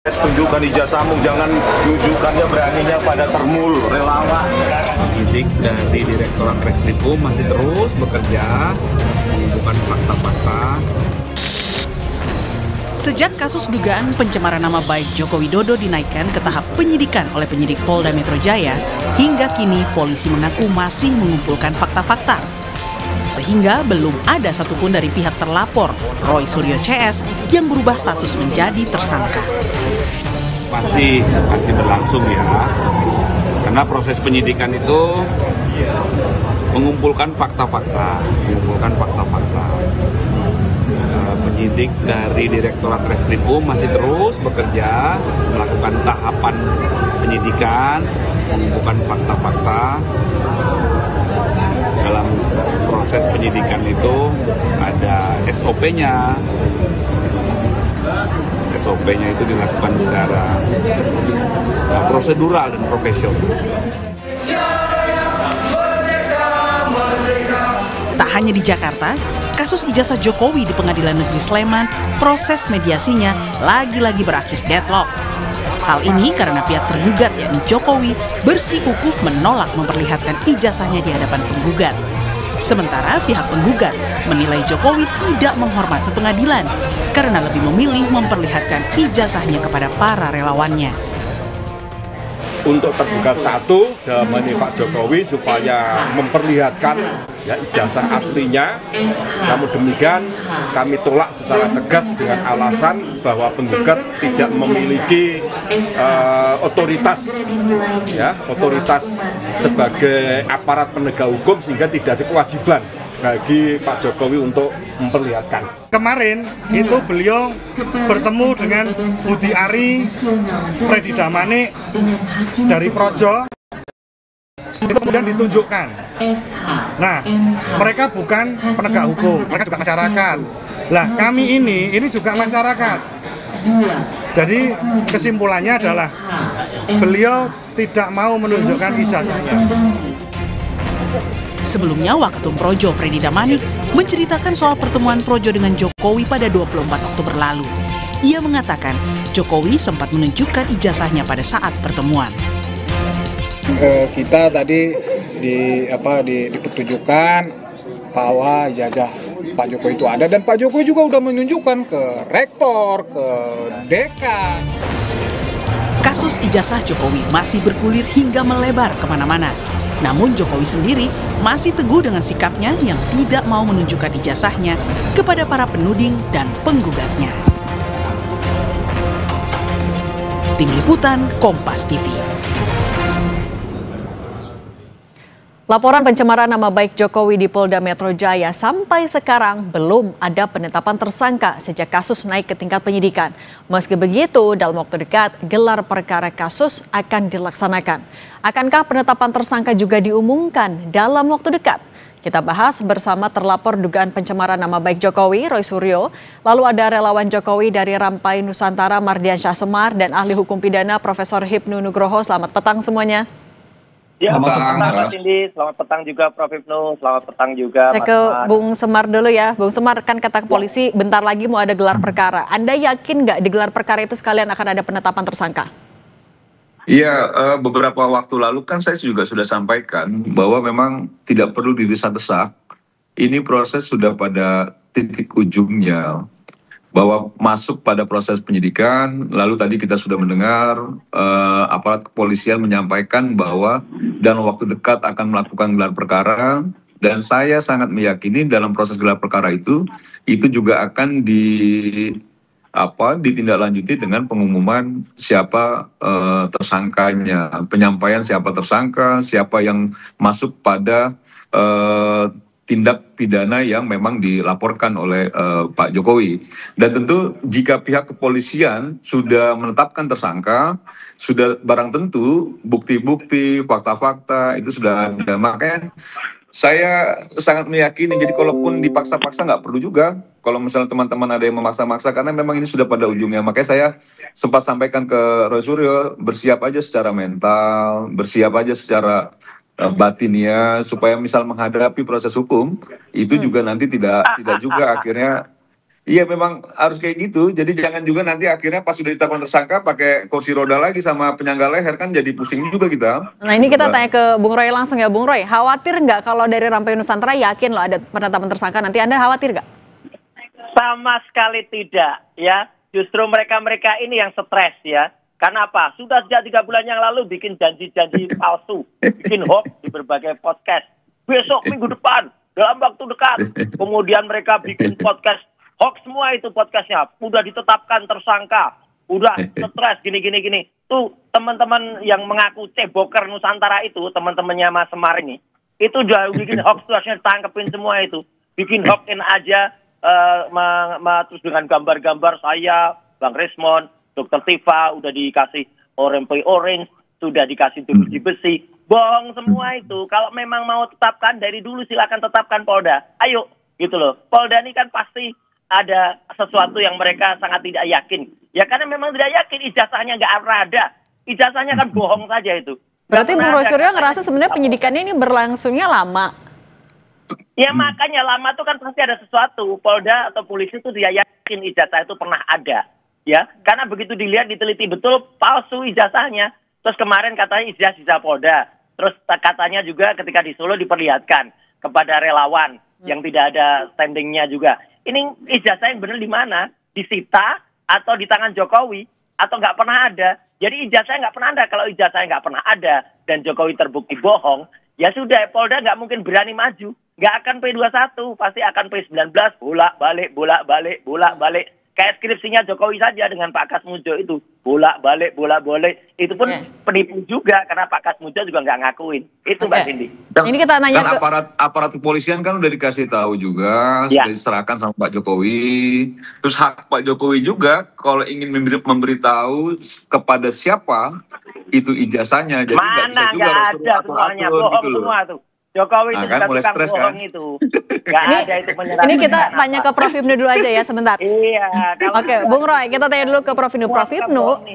Tunjukkan ijazahmu, jangan tunjukkannya beraninya pada termul, relawan. Penyidik dari Direktorat Reskrimum masih terus bekerja mengumpulkan fakta-fakta. Sejak kasus dugaan pencemaran nama baik Joko Widodo dinaikkan ke tahap penyidikan oleh penyidik Polda Metro Jaya, hingga kini polisi mengaku masih mengumpulkan fakta-fakta. Sehingga belum ada satupun dari pihak terlapor, Roy Suryo CS, yang berubah status menjadi tersangka. Masih berlangsung ya, karena proses penyidikan itu mengumpulkan fakta-fakta. Penyidik dari Direktorat Reskrimum masih terus bekerja melakukan tahapan penyidikan, mengumpulkan fakta-fakta. Dalam proses penyidikan itu ada SOP-nya. SOP-nya itu dilakukan secara prosedural dan profesional. Tak hanya di Jakarta, kasus ijazah Jokowi di Pengadilan Negeri Sleman, proses mediasinya lagi-lagi berakhir deadlock. Hal ini karena pihak tergugat, yakni Jokowi, bersikukuh menolak memperlihatkan ijazahnya di hadapan penggugat. Sementara pihak penggugat menilai Jokowi tidak menghormati pengadilan karena lebih memilih memperlihatkan ijazahnya kepada para relawannya. Untuk tergugat satu dalam ini Pak Jokowi supaya memperlihatkan ya ijazah aslinya. Namun demikian kami tolak secara tegas dengan alasan bahwa penggugat tidak memiliki otoritas sebagai aparat penegak hukum sehingga tidak ada kewajiban bagi Pak Jokowi untuk memperlihatkan. Kemarin itu beliau bertemu dengan Budi Ari, Freddy Damanik dari Projo, itu kemudian ditunjukkan. Nah, mereka bukan penegak hukum, mereka juga masyarakat. Lah, kami ini juga masyarakat. Jadi kesimpulannya adalah beliau tidak mau menunjukkan ijazahnya. Sebelumnya, Waketum Projo Freddy Damanik menceritakan soal pertemuan Projo dengan Jokowi pada 24 Oktober lalu. Ia mengatakan Jokowi sempat menunjukkan ijazahnya pada saat pertemuan. Kita tadi dipertunjukkan bahwa ijazah Pak Jokowi itu ada, dan Pak Jokowi juga udah menunjukkan ke rektor, ke dekan. Kasus ijazah Jokowi masih bergulir hingga melebar kemana-mana. Namun Jokowi sendiri masih teguh dengan sikapnya yang tidak mau menunjukkan ijazahnya kepada para penuding dan penggugatnya. Tim Liputan Kompas TV. Laporan pencemaran nama baik Jokowi di Polda Metro Jaya sampai sekarang belum ada penetapan tersangka sejak kasus naik ke tingkat penyidikan. Meski begitu, dalam waktu dekat gelar perkara kasus akan dilaksanakan. Akankah penetapan tersangka juga diumumkan dalam waktu dekat? Kita bahas bersama terlapor dugaan pencemaran nama baik Jokowi, Roy Suryo. Lalu ada relawan Jokowi dari Rampai Nusantara, Mardiansyah Semar, dan ahli hukum pidana Profesor Hipnu Nugroho. Selamat petang semuanya. Ya, selamat petang Mas Cindy, selamat petang juga Prof. Hipnu, selamat petang juga Saya ke Bung Semar dulu ya. Bung Semar, kan kata polisi bentar lagi mau ada gelar perkara. Anda yakin nggak di gelar perkara itu sekalian akan ada penetapan tersangka? Iya, beberapa waktu lalu kan saya juga sudah sampaikan bahwa memang tidak perlu didesak-desak. Ini proses sudah pada titik ujungnya. Bahwa masuk pada proses penyidikan, lalu tadi kita sudah mendengar aparat kepolisian menyampaikan bahwa dalam waktu dekat akan melakukan gelar perkara, dan saya sangat meyakini dalam proses gelar perkara itu juga akan ditindaklanjuti dengan pengumuman siapa tersangkanya, penyampaian siapa tersangka, siapa yang masuk pada tindak pidana yang memang dilaporkan oleh Pak Jokowi. Dan tentu jika pihak kepolisian sudah menetapkan tersangka, sudah barang tentu bukti-bukti, fakta-fakta itu sudah ada. Makanya saya sangat meyakini, jadi kalaupun dipaksa-paksa nggak perlu juga. Kalau misalnya teman-teman ada yang memaksa-maksa, karena memang ini sudah pada ujungnya. Makanya saya sempat sampaikan ke Roy Suryo, bersiap aja secara mental, bersiap aja secara batinnya, supaya misal menghadapi proses hukum itu juga nanti tidak juga akhirnya Iya memang harus kayak gitu. Jadi jangan juga nanti akhirnya pas sudah ditetapkan tersangka pakai kursi roda lagi sama penyangga leher, kan jadi pusing juga kita. Nah ini Gitu, kita Mbak. tanya ke Bung Roy langsung ya. Bung Roy, khawatir nggak kalau dari Rampai Nusantara yakin loh ada penetapan tersangka, nanti Anda khawatir nggak? Sama sekali tidak, ya. Justru mereka-mereka ini yang stres, ya. Karena apa? Sudah sejak 3 bulan yang lalu bikin janji-janji palsu, bikin hoax di berbagai podcast. Besok minggu depan, dalam waktu dekat. Kemudian mereka bikin podcast hoax semua itu podcastnya. Udah ditetapkan tersangka, udah stres gini. Tuh teman-teman yang mengaku ceboker Nusantara itu, teman-temannya Mas Semar ini, itu udah bikin hoax tuh harusnya ditangkepin semua itu. Bikin hoaxin aja, terus dengan gambar-gambar saya, Bang Resmond, Dr. Tifa, udah dikasih orange, sudah dikasih besi. Bohong semua itu. Kalau memang mau tetapkan dari dulu silakan tetapkan Polda. Ayo, gitu loh. Polda ini kan pasti ada sesuatu yang mereka sangat tidak yakin. Ya karena memang tidak yakin, ijazahnya nggak ada. Ijazahnya kan bohong saja itu. Berarti Bung Roy Suryo ngerasa sebenarnya penyidikannya ini berlangsungnya lama. Ya makanya lama tuh kan pasti ada sesuatu. Polda atau polisi itu dia yakin ijazah itu pernah ada. Ya, karena begitu dilihat, diteliti betul, palsu ijazahnya. Terus kemarin katanya ijazah Polda. Terus katanya juga ketika di Solo diperlihatkan kepada relawan yang tidak ada standingnya juga. Ini ijazah yang benar di mana? Disita atau di tangan Jokowi atau nggak pernah ada? Jadi ijazahnya nggak pernah ada. Kalau ijazahnya nggak pernah ada dan Jokowi terbukti bohong, ya sudah, Polda nggak mungkin berani maju. Nggak akan P21, pasti akan P19, bolak-balik. Kayak skripsinya Jokowi saja dengan Pak Kasmujo itu. Bolak-balik. Itu pun penipu juga, karena Pak Kasmujo juga nggak ngakuin. Itu Mbak Cindy. Ini kita nanya Kan ke... aparat kepolisian kan udah dikasih tahu juga, sudah diserahkan sama Pak Jokowi. Terus hak Pak Jokowi juga kalau ingin memberitahu kepada siapa itu ijazahnya. Jadi nggak bisa juga nggak harus ada semuanya, bohong gitu loh. semua tuh. Jokowi itu kan mulai tukang stres bohong kan? itu. Nggak ada itu penyerahan. Ini kita tanya ke Prof Hipnu dulu aja ya sebentar. Iya. Oke, Bung Roy, kita tanya dulu ke Prof Hipnu. Prof Hipnu,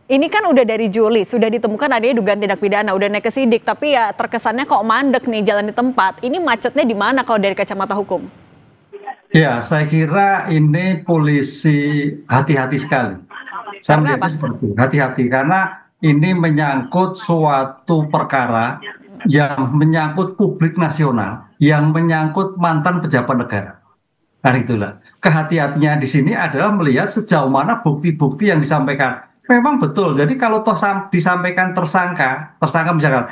ini kan udah dari Juli, sudah ditemukan adanya dugaan tindak pidana, udah naik ke sidik, tapi ya terkesannya kok mandek nih jalan di tempat. Ini macetnya di mana kalau dari kacamata hukum? Ya, saya kira ini polisi hati-hati sekali. Saya melihatnya seperti itu, hati-hati karena ini menyangkut suatu perkara yang menyangkut publik nasional, yang menyangkut mantan pejabat negara. Nah itulah, kehati-hatinya di sini adalah melihat sejauh mana bukti-bukti yang disampaikan. Memang betul, jadi kalau toh disampaikan tersangka misalkan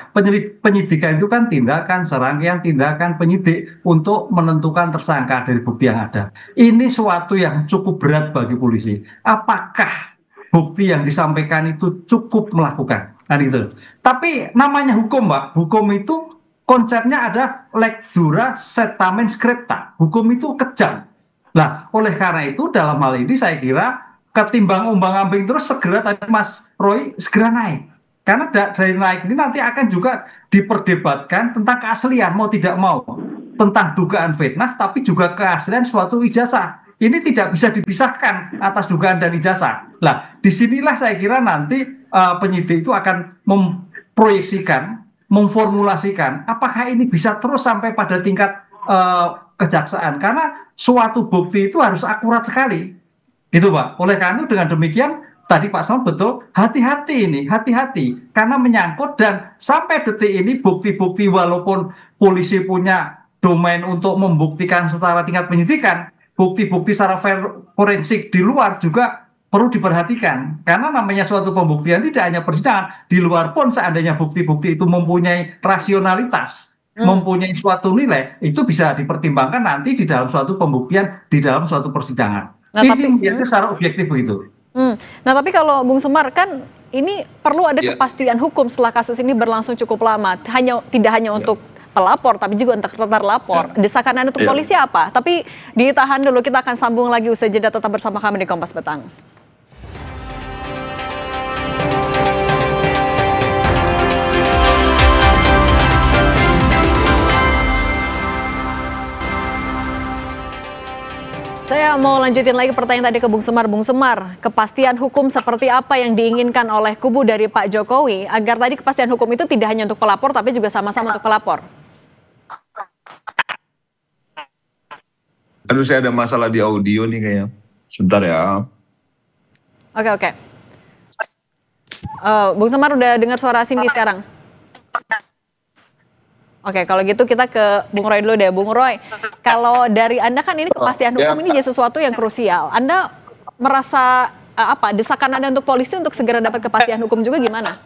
penyidikan itu kan tindakan serangkaian tindakan penyidik untuk menentukan tersangka dari bukti yang ada. Ini suatu yang cukup berat bagi polisi. Apakah bukti yang disampaikan itu cukup melakukan? Nah gitu. Tapi namanya hukum, Mbak. Hukum itu konsepnya ada lex dura setamen scripta. Hukum itu kejam. Nah, oleh karena itu dalam hal ini saya kira ketimbang ombang-ambing terus segera tadi Mas Roy segera naik. Karena dari naik ini nanti akan juga diperdebatkan tentang keaslian mau tidak mau. Tentang dugaan fitnah tapi juga keaslian suatu ijazah. Ini tidak bisa dipisahkan atas dugaan dan ijazah. Nah, disinilah saya kira nanti penyidik itu akan memproyeksikan, memformulasikan apakah ini bisa terus sampai pada tingkat kejaksaan. Karena suatu bukti itu harus akurat sekali. Gitu Pak. Oleh karena itu dengan demikian, tadi Pak Sam betul, hati-hati ini, hati-hati. Karena menyangkut dan sampai detik ini bukti-bukti walaupun polisi punya domain untuk membuktikan secara tingkat penyidikan, bukti-bukti secara forensik di luar juga perlu diperhatikan. Karena namanya suatu pembuktian tidak hanya persidangan, di luar pun seandainya bukti-bukti itu mempunyai rasionalitas, mempunyai suatu nilai, itu bisa dipertimbangkan nanti di dalam suatu pembuktian, di dalam suatu persidangan. Nah, ini melihatnya secara objektif begitu. Nah tapi kalau Bung Semar kan ini perlu ada kepastian hukum setelah kasus ini berlangsung cukup lama. Tidak hanya untuk pelapor, tapi juga untuk terlapor. Desakan Anda untuk polisi apa? Tapi ditahan dulu, kita akan sambung lagi usai jeda, tetap bersama kami di Kompas Petang. Saya mau lanjutin lagi pertanyaan tadi ke Bung Semar. Bung Semar, kepastian hukum seperti apa yang diinginkan oleh kubu dari Pak Jokowi agar tadi kepastian hukum itu tidak hanya untuk pelapor tapi juga sama-sama untuk pelapor? Aduh, saya ada masalah di audio nih kayaknya. Sebentar ya. Oke. Bung Semar udah dengar suara Cindy sekarang? Oke, kalau gitu kita ke Bung Roy dulu deh. Bung Roy, kalau dari Anda kan ini kepastian hukum ini jadi sesuatu yang krusial. Anda merasa desakan Anda untuk polisi untuk segera dapat kepastian hukum juga gimana?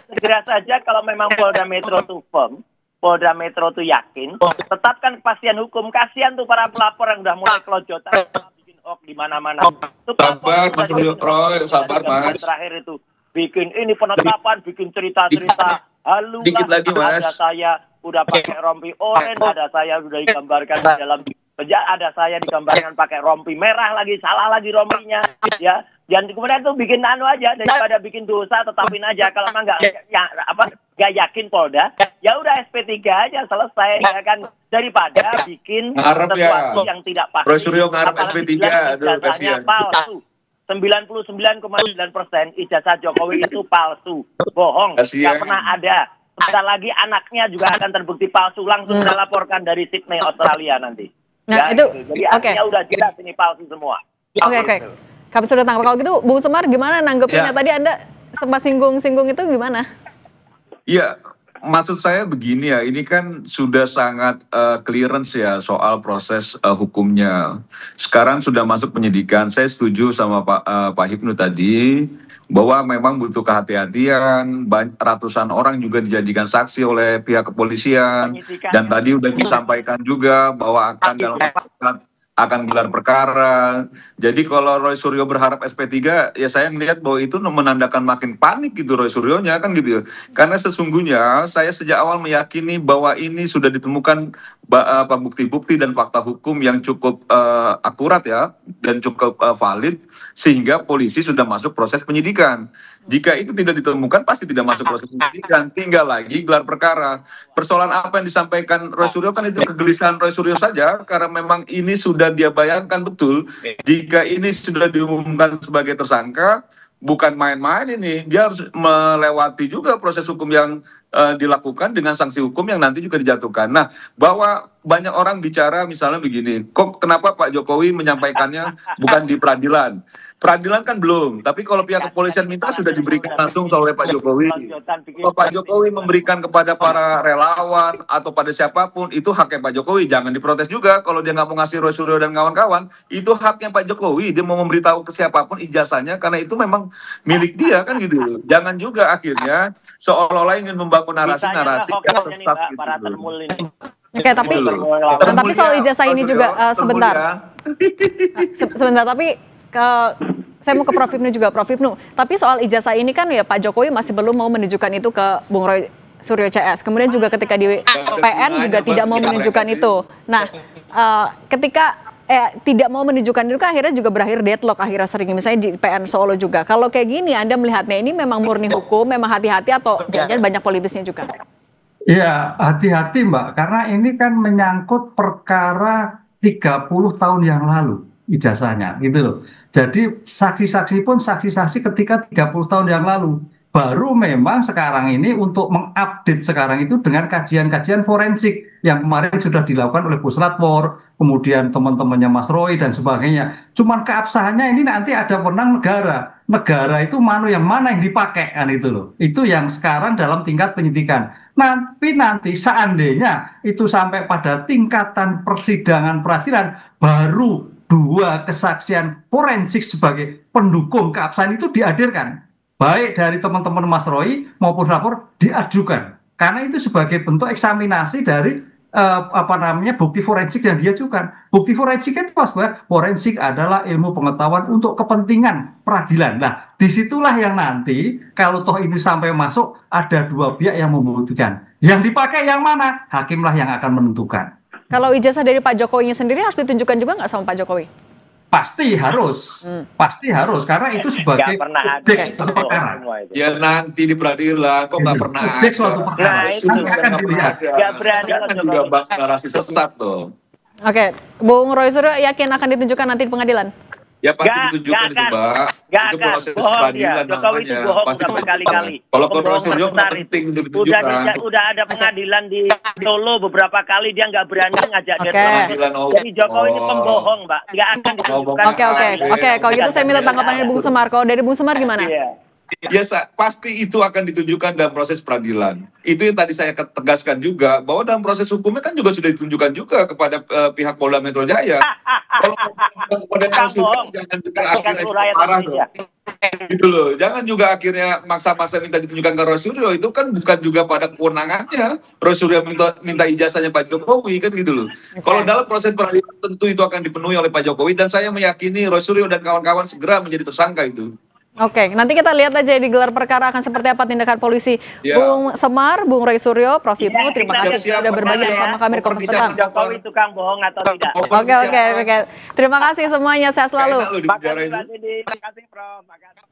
Segera saja kalau memang Polda Metro itu firm, Polda Metro itu yakin, tetapkan kepastian hukum. Kasihan tuh para pelapor yang udah mulai kelojotan, bikin hoax di mana-mana. Sabar, Mas Roy, sabar, Mas. Terakhir itu bikin ini penetapan, bikin cerita-cerita halu. Dikit lagi, Mas. Ada saya udah pakai rompi oranye, ada saya udah digambarkan di dalam penjara, ada saya digambarkan pakai rompi merah lagi, salah lagi rompinya, ya. Dan kemudian tuh bikin aja daripada bikin dosa, tetapin aja. Kalau emang nggak yakin Polda, ya udah SP3 aja selesai, ya kan, daripada bikin sesuatu yang tidak pasti. Roy Suryo ngarep SP3, aduh kasihan. Palsu. 99,9% ijazah Jokowi itu palsu, bohong, nggak pernah ada. Sebentar lagi anaknya juga akan terbukti palsu, langsung kita laporkan dari Sydney, Australia nanti. Nah, ya, itu jadi artinya udah jelas ini palsu semua. Oke. Kami sudah tangkap. Kalau gitu, Bung Semar gimana nanggepinnya? Tadi Anda sempat singgung-singgung itu gimana? Iya, maksud saya begini ya, ini kan sudah sangat clearance ya soal proses hukumnya. Sekarang sudah masuk penyidikan. Saya setuju sama Pak Hipnu tadi bahwa memang butuh kehati-hatian. Ratusan orang juga dijadikan saksi oleh pihak kepolisian. Dan tadi udah disampaikan juga bahwa akan dalam akan gelar perkara. Jadi kalau Roy Suryo berharap SP3, ya saya ngelihat bahwa itu menandakan makin panik gitu Roy Suryonya kan gitu ya. Karena sesungguhnya saya sejak awal meyakini bahwa ini sudah ditemukan bukti-bukti dan fakta hukum yang cukup akurat ya dan cukup valid sehingga polisi sudah masuk proses penyidikan. Jika itu tidak ditemukan pasti tidak masuk proses penyidikan, tinggal lagi gelar perkara. Persoalan apa yang disampaikan Roy Suryo kan itu kegelisahan Roy Suryo saja karena memang ini sudah dia bayangkan betul jika ini sudah diumumkan sebagai tersangka bukan main-main ini, dia harus melewati juga proses hukum yang dilakukan dengan sanksi hukum yang nanti juga dijatuhkan. Nah, bahwa banyak orang bicara misalnya begini, kok kenapa Pak Jokowi menyampaikannya bukan di peradilan? Peradilan kan belum, tapi kalau pihak kepolisian minta sudah diberikan langsung oleh Pak Jokowi. Kalau Pak Jokowi memberikan kepada para relawan atau pada siapapun, itu haknya Pak Jokowi. Jangan diprotes juga kalau dia nggak mau ngasih Roy Suryo dan kawan-kawan, itu haknya Pak Jokowi. Dia mau memberitahu ke siapapun ijazahnya, karena itu memang milik dia kan gitu. Jangan juga akhirnya seolah-olah ingin membangun narasi-narasi yang sesat gitu. Oke, tapi soal ijazah ini juga sebentar. Sebentar, tapi saya mau ke Prof. Hipnu juga, Prof. Hipnu. Tapi soal ijazah ini kan ya Pak Jokowi masih belum mau menunjukkan itu ke Bung Roy Suryo CS. Kemudian juga ketika di PN juga tidak mau menunjukkan itu. Nah, ketika tidak mau menunjukkan itu kan akhirnya juga berakhir deadlock akhirnya sering misalnya di PN Solo juga. Kalau kayak gini Anda melihatnya ini memang murni hukum, memang hati-hati atau jangan banyak politisnya juga? Ya, hati-hati Mbak, karena ini kan menyangkut perkara 30 tahun yang lalu ijazahnya gitu loh. Jadi saksi-saksi pun saksi-saksi ketika 30 tahun yang lalu. Baru memang sekarang ini untuk mengupdate sekarang itu dengan kajian-kajian forensik yang kemarin sudah dilakukan oleh Puslatfor, kemudian teman-temannya Mas Roy dan sebagainya. Cuman keabsahannya ini nanti ada wewenang negara. Negara itu yang mana yang dipakai kan itu loh. Itu yang sekarang dalam tingkat penyidikan. Nanti seandainya itu sampai pada tingkatan persidangan peradilan, baru 2 kesaksian forensik sebagai pendukung keabsahan itu dihadirkan. Baik dari teman-teman Mas Roy maupun lapor diajukan. Karena itu sebagai bentuk eksaminasi dari bukti forensik yang diajukan. Bukti forensik itu bahwa forensik adalah ilmu pengetahuan untuk kepentingan peradilan. Nah, disitulah yang nanti kalau toh itu sampai masuk ada 2 pihak yang membuktikan. Yang dipakai yang mana? Hakimlah yang akan menentukan. Kalau ijazah dari Pak Jokowinya sendiri harus ditunjukkan juga nggak sama Pak Jokowi? Pasti harus, karena itu sebagai objek suatu perkara. Ya nanti di peradilan kok nggak pernah objek suatu perkara. Akan dilihat. Jangan juga bahas narasi sesat tuh. Oke, Bung Roy Suryo yakin akan ditunjukkan nanti di pengadilan? Ya pasti Nggak ditunjukkan itu, akan. Mbak. Nggak Itu akan. proses Bohong dia. peradilan Jokowi itu namanya. bohong Pasti udah berkali-kali. Kalau Pembohong Roy Suryo terbesar penting untuk Udah ditunjukkan. udah ada pengadilan di Solo beberapa kali dia nggak berani ngajak Oke. deadlock. Jadi Jokowi ini pembohong, Mbak. Nggak akan ditunjukkan. Oke, kalau gitu saya minta tanggapan dari Bung Semar. Kalau dari Bung Semar gimana? Iya. Ya pasti itu akan ditunjukkan dalam proses peradilan. Itu yang tadi saya tegaskan juga bahwa dalam proses hukumnya kan juga sudah ditunjukkan juga kepada pihak Polda Metro Jaya. Kalau kepada jangan juga akhirnya parah dong. Gitu loh. Jangan juga akhirnya maksa-maksa minta ditunjukkan ke Roy Suryo, itu kan bukan juga pada kewenangannya. Roy Suryo minta ijazahnya Pak Jokowi kan gitu loh. Kalau dalam proses peradilan tentu itu akan dipenuhi oleh Pak Jokowi dan saya meyakini Roy Suryo dan kawan-kawan segera menjadi tersangka itu. Oke, nanti kita lihat aja di gelar perkara akan seperti apa tindakan polisi. Ya. Bung Semar, Bung Roy Suryo, Prof. Ibnu, terima kasih sudah berbagi bersama kami di Kompas Petang. Jokowi tukang bohong atau tidak? Oke. Terima kasih semuanya, sehat selalu. Enak loh di penjara itu. Terima kasih, Prof. Makasih.